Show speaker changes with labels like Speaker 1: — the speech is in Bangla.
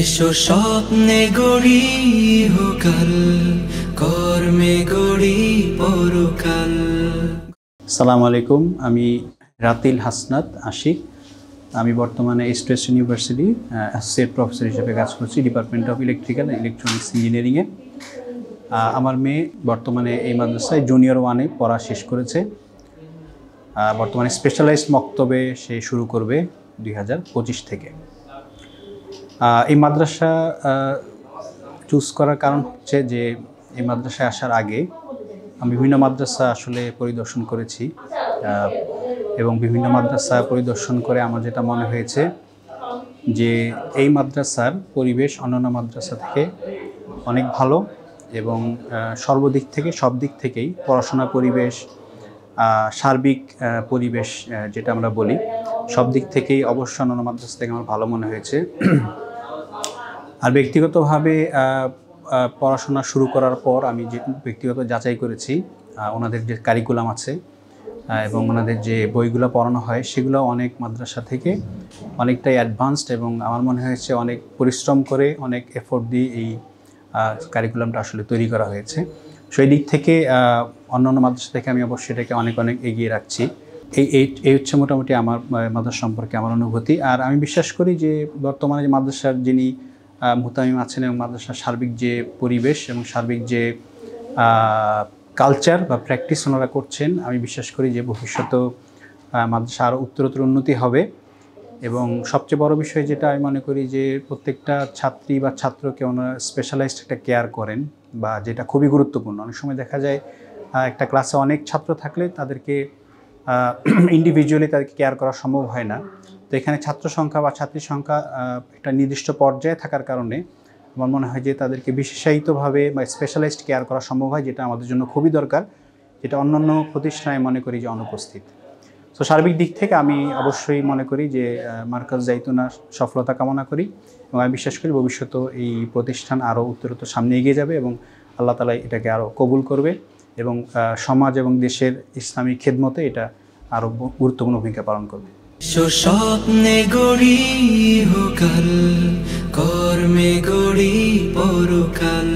Speaker 1: এসো স্বপ্নে গড়ি ইহকাল, কর্মে গড়ি পরকাল।
Speaker 2: আসসালামু আলাইকুম, আমি রাতিল হাসনাত আশিক। আমি বর্তমানে East West University associate professor হিসেবে কাজ করছি department of electrical and electronics ইঞ্জিনিয়ারিংয়ে। আমার মেয়ে বর্তমানে এই মাদ্রাসায় জুনিয়র 1-এ পড়া শেষ করেছে। বর্তমানে স্পেশালাইজড মক্তবে সে শুরু করবে 2025 থেকে। এই মাদ্রাসা চুজ করার কারণ হচ্ছে যে এই মাদ্রাসায় আসার আগে আমি বিভিন্ন মাদ্রাসা আসলে পরিদর্শন করেছি এবং বিভিন্ন মাদ্রাসা পরিদর্শন করে আমার যেটা মনে হয়েছে যে এই মাদ্রাসার পরিবেশ অন্যান্য মাদ্রাসা থেকে অনেক ভালো এবং সর্বদিক থেকে সব দিক থেকেই পড়াশোনার পরিবেশ, সার্বিক পরিবেশ যেটা আমরা বলি, সব দিক থেকেই অবশ্য অন্যান্য মাদ্রাসা থেকে আমার ভালো মনে হয়েছে। আর ব্যক্তিগতভাবে পড়াশোনা শুরু করার পর আমি যে ব্যক্তিগত যাচাই করেছি ওনাদের যে কারিকুলাম আছে এবং ওনাদের যে বইগুলো পড়ানো হয় সেগুলো অনেক মাদ্রাসা থেকে অনেকটাই অ্যাডভান্সড এবং আমার মনে হয়েছে অনেক পরিশ্রম করে অনেক এফোর্ট দিয়ে এই কারিকুলামটা আসলে তৈরি করা হয়েছে। সেই দিক থেকে অন্যান্য মাদ্রাসা থেকে আমি অবশ্যই এটাকে অনেক এগিয়ে রাখছি। এই হচ্ছে মোটামুটি আমার মাদ্রাসা সম্পর্কে আমার অনুভূতি। আর আমি বিশ্বাস করি যে বর্তমানে যে মাদ্রাসার যিনি মুহতামিম আছেন এবং মাদ্রাসার সার্বিক যে পরিবেশ এবং সার্বিক যে কালচার বা প্র্যাকটিস ওনারা করছেন, আমি বিশ্বাস করি যে ভবিষ্যতেও মাদ্রাসা আরও উত্তরোত্তর উন্নতি হবে। এবং সবচেয়ে বড় বিষয় যেটা আমি মনে করি যে প্রত্যেকটা ছাত্রী বা ছাত্রকে ওনারা স্পেশালাইজড একটা কেয়ার করেন, বা যেটা খুবই গুরুত্বপূর্ণ। অনেক সময় দেখা যায় একটা ক্লাসে অনেক ছাত্র থাকলে তাদেরকে ইন্ডিভিজুয়ালি তাদেরকে কেয়ার করা সম্ভব হয় না। তো এখানে ছাত্র সংখ্যা বা ছাত্রীর সংখ্যা একটা নির্দিষ্ট পর্যায়ে থাকার কারণে আমার মনে হয় যে তাদেরকে বিশেষায়িতভাবে বা স্পেশালাইজড কেয়ার করা সম্ভব হয়, যেটা আমাদের জন্য খুবই দরকার, যেটা অন্যান্য প্রতিষ্ঠানে মনে করি যে অনুপস্থিত। তো সার্বিক দিক থেকে আমি অবশ্যই মনে করি যে মার্কাজ জাইতুনার সফলতা কামনা করি এবং আমি বিশ্বাস করি ভবিষ্যতেও এই প্রতিষ্ঠান আরও উত্তরোত্তর সামনে এগিয়ে যাবে এবং আল্লাহ তাআলা এটাকে আরও কবুল করবে এবং সমাজ এবং দেশের ইসলামী খেদমতে এটা আরও গুরুত্বপূর্ণ ভূমিকা পালন করবে।
Speaker 1: স্বপ্নে গড়ি ইহকাল, কর্মে গড়ি পরকাল।